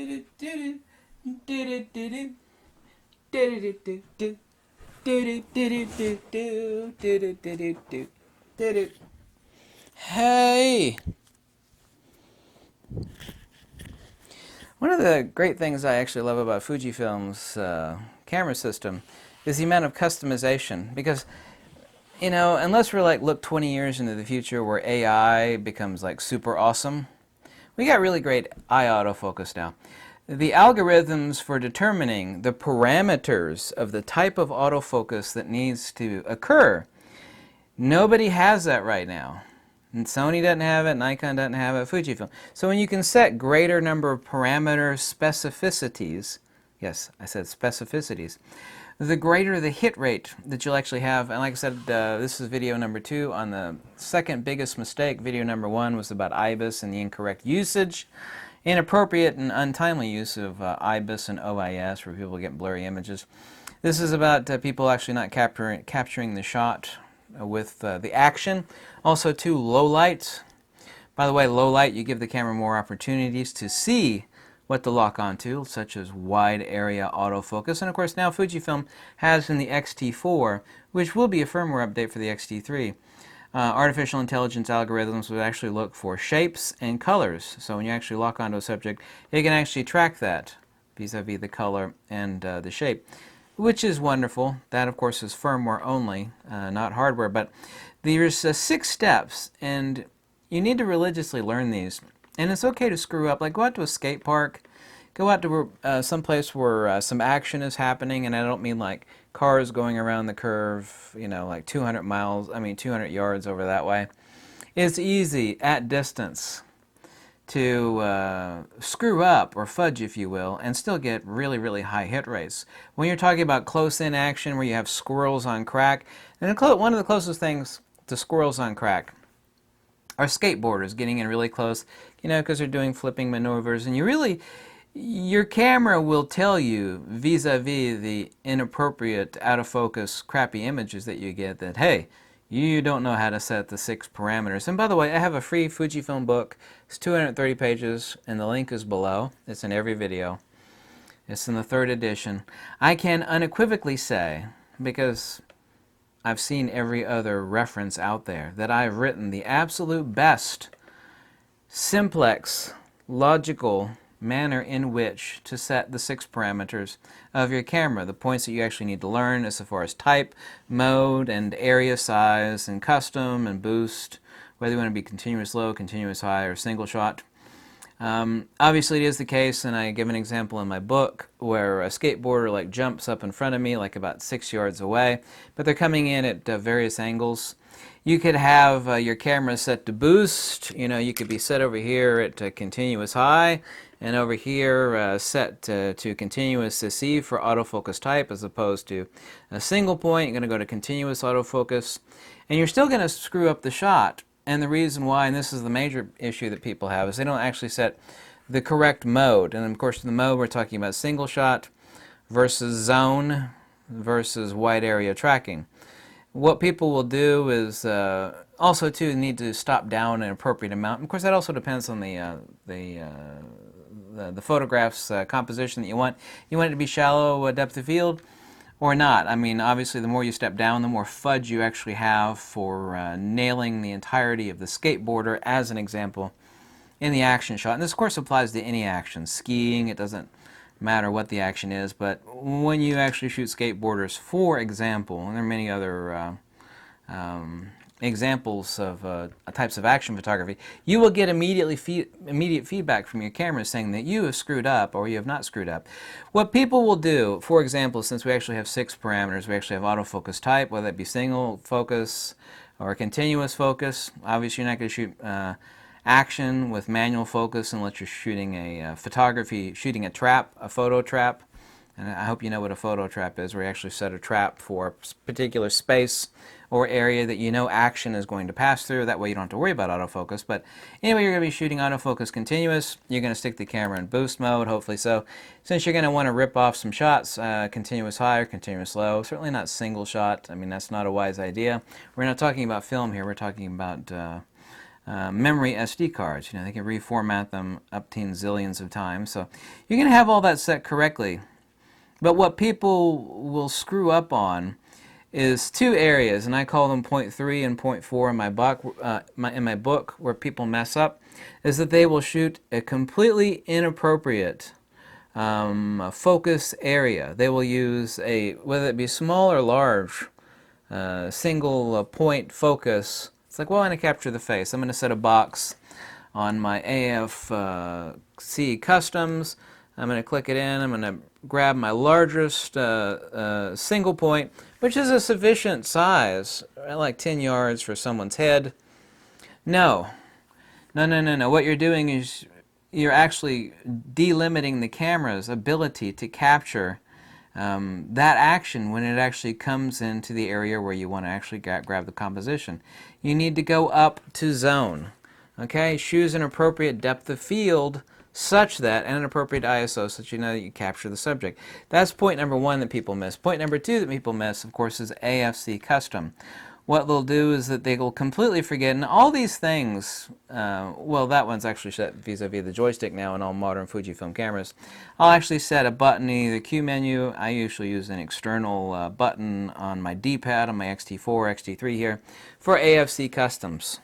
Hey! One of the great things I actually love about Fujifilm's camera system is the amount of customization. Because, you know, unless we're like, look 20 years into the future where AI becomes like super awesome, we got really great eye autofocus now. The algorithms for determining the parameters of the type of autofocus that needs to occur, nobody has that right now. And Sony doesn't have it, Nikon doesn't have it, Fujifilm. So when you can set greater number of parameter specificities, yes, I said specificities, the greater the hit rate that you'll actually have. And like I said, this is video number 2 on the second biggest mistake. Video number 1 was about IBIS and the incorrect usage, inappropriate and untimely use of IBIS and OIS, where people get blurry images. This is about people actually not capturing the shot with the action. Also, too, low light. By the way, low light, you give the camera more opportunities to see what to lock onto, such as wide area autofocus. And of course, now Fujifilm has in the X-T4, which will be a firmware update for the X-T3, artificial intelligence algorithms would actually look for shapes and colors. So when you actually lock onto a subject, it can actually track that vis-a-vis the color and the shape, which is wonderful. That, of course, is firmware only, not hardware. But there's 6 steps, and you need to religiously learn these. And it's okay to screw up. Like, go out to a skate park, go out to some place where some action is happening, and I don't mean like cars going around the curve, you know, like 200 yards over that way. It's easy at distance to screw up, or fudge if you will, and still get really, really high hit rates. When you're talking about close-in action where you have squirrels on crack, and one of the closest things to squirrels on crack are skateboarders getting in really close, you know, because they're doing flipping maneuvers, and your camera will tell you vis-a-vis the inappropriate, out-of-focus, crappy images that you get that, hey, you don't know how to set the 6 parameters. And by the way, I have a free Fujifilm book. It's 230 pages, and the link is below. It's in every video. It's in the 3rd edition. I can unequivocally say, because I've seen every other reference out there, that I've written the absolute best, simplex, logical manner in which to set the 6 parameters of your camera. The points that you actually need to learn as far as type, mode, and area size, and custom, and boost, whether you want to be continuous low, continuous high, or single shot. Obviously it is the case, and I give an example in my book, where a skateboarder like jumps up in front of me like about 6 yards away, but they're coming in at various angles. You could have your camera set to boost. You know, you could be set over here at continuous high, and over here set to continuous C for autofocus type, as opposed to a single point. You're going to go to continuous autofocus, and you're still going to screw up the shot. And the reason why, and this is the major issue that people have, is they don't actually set the correct mode. And of course, in the mode, we're talking about single shot versus zone versus wide area tracking. What people will do is also too need to stop down an appropriate amount. Of course, that also depends on the photograph's composition that you want. You want it to be shallow depth of field, or not. I mean, obviously, the more you step down, the more fudge you actually have for nailing the entirety of the skateboarder, as an example, in the action shot. And this, of course, applies to any action. Skiing, it doesn't matter what the action is, but when you actually shoot skateboarders, for example, and there are many other examples of types of action photography, you will get immediate feedback from your camera saying that you have screwed up or you have not screwed up. What people will do, for example, since we actually have 6 parameters, we actually have autofocus type, whether it be single focus or continuous focus. Obviously, you're not going to shoot action with manual focus unless you're shooting a shooting a trap, a photo trap. And I hope you know what a photo trap is, where you actually set a trap for a particular space or area that you know action is going to pass through. That way you don't have to worry about autofocus. But anyway, you're going to be shooting autofocus continuous. You're going to stick the camera in boost mode, hopefully so. Since you're going to want to rip off some shots, continuous high or continuous low, certainly not single shot. I mean, that's not a wise idea. We're not talking about film here. We're talking about memory SD cards. You know, they can reformat them up to zillions of times. So you're going to have all that set correctly. But what people will screw up on is two areas, and I call them point 3 and point 4 in my book, where people mess up, is that they will shoot a completely inappropriate focus area. They will use a, whether it be small or large, single point focus. It's like, well, I'm going to capture the face. I'm going to set a box on my AFC customs. I'm going to click it in. I'm going to grab my largest single point, which is a sufficient size, like 10 yards for someone's head. No. What you're doing is you're actually delimiting the camera's ability to capture that action when it actually comes into the area where you want to actually grab the composition. You need to go up to zone. Okay, choose an appropriate depth of field such that, and an appropriate ISO so that you know that you capture the subject. That's point number 1 that people miss. Point number 2 that people miss, of course, is AFC custom. What they'll do is that they will completely forget, and all these things, well, that one's actually set vis-a-vis the joystick now in all modern Fujifilm cameras. I'll actually set a button in the Q menu. I usually use an external button on my D-pad on my XT4, XT3 here for AFC customs.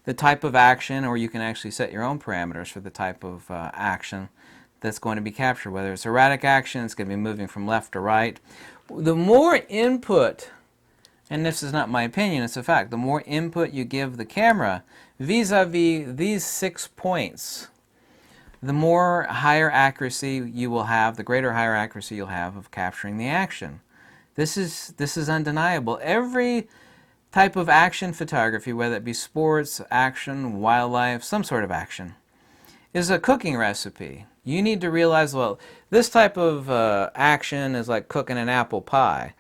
The type of action, or you can actually set your own parameters for the type of action that's going to be captured. Whether it's erratic action, it's going to be moving from left to right. The more input, and this is not my opinion, it's a fact, the more input you give the camera vis-a-vis these 6 points, the more higher accuracy you will have, the greater higher accuracy you'll have of capturing the action. This is undeniable. Every type of action photography, whether it be sports, action, wildlife, some sort of action, is a cooking recipe. You need to realize, well, this type of action is like cooking an apple pie.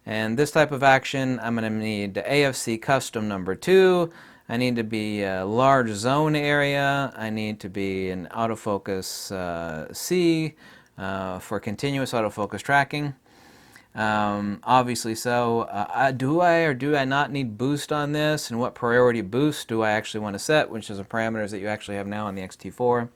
And this type of action, I'm going to need the AFC custom number 2. I need to be a large zone area. I need to be an autofocus C for continuous autofocus tracking. Obviously so. Do I or do I not need boost on this? And what priority boost do I actually want to set, which is the parameters that you actually have now on the XT4?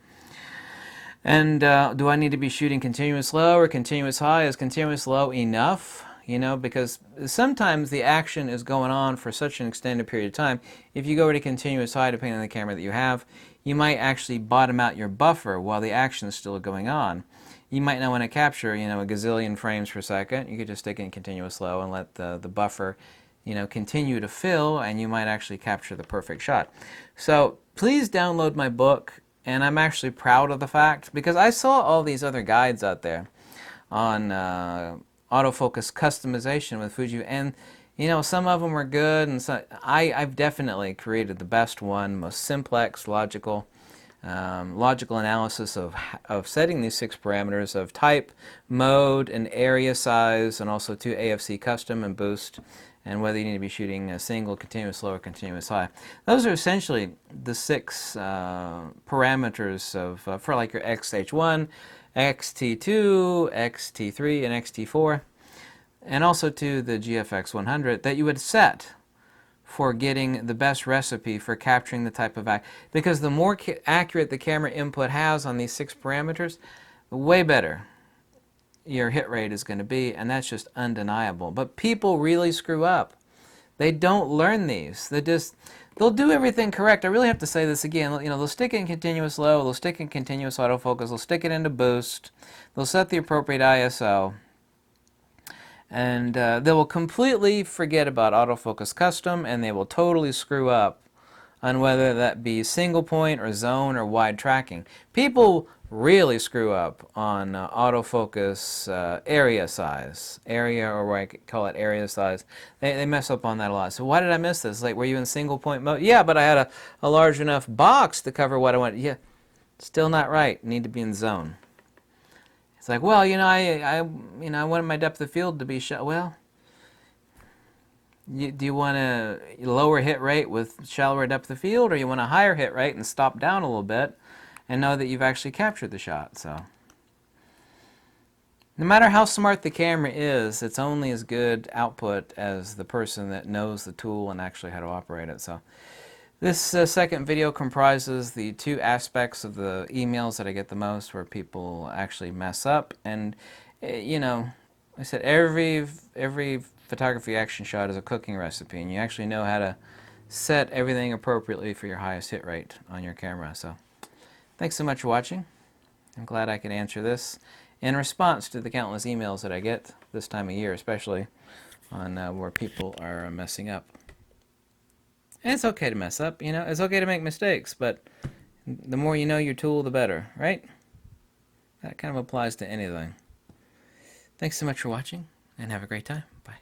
And do I need to be shooting continuous low or continuous high? Is continuous low enough? You know, because sometimes the action is going on for such an extended period of time. If you go to continuous high, depending on the camera that you have, you might actually bottom out your buffer while the action is still going on. You might not want to capture, you know, a gazillion frames per second. You could just stick it in continuous low and let the buffer, you know, continue to fill, and you might actually capture the perfect shot. So please download my book, and I'm actually proud of the fact, because I saw all these other guides out there on autofocus customization with Fuji, and you know, some of them were good, and so I've definitely created the best one, most simplex, logical analysis of setting these 6 parameters of type, mode, and area size, and also 2 AFC custom and boost, and whether you need to be shooting a single, continuous low, or continuous high. Those are essentially the 6 parameters of for like your XH1, XT2, XT3, and XT4, and also to the GFX 100 that you would set for getting the best recipe for capturing the type of act. Because the more accurate the camera input has on these 6 parameters, the way better your hit rate is going to be, and that's just undeniable. But people really screw up. They don't learn these. They'll do everything correct. I really have to say this again. You know, they'll stick it in continuous low, they'll stick in continuous autofocus, they'll stick it into boost, they'll set the appropriate ISO, and they will completely forget about autofocus custom, and they will totally screw up on whether that be single point or zone or wide tracking. People really screw up on autofocus area size, or I call it area size. They mess up on that a lot. So why did I miss this? Like, were you in single point mode? Yeah, but I had a large enough box to cover what I wanted. Yeah, still not right. Need to be in zone. It's like, well, you know, I wanted my depth of field to be shot. Well, do you want a lower hit rate with shallower depth of field, or you want a higher hit rate and stop down a little bit and know that you've actually captured the shot? So no matter how smart the camera is, it's only as good output as the person that knows the tool and actually how to operate it. So This second video comprises the two aspects of the emails that I get the most, where people actually mess up. And you know, I said every photography action shot is a cooking recipe, and you actually know how to set everything appropriately for your highest hit rate on your camera. So thanks so much for watching. I'm glad I could answer this in response to the countless emails that I get this time of year, especially on where people are messing up. And it's okay to mess up, you know, it's okay to make mistakes, but the more you know your tool, the better, right? That kind of applies to anything. Thanks so much for watching, and have a great time. Bye.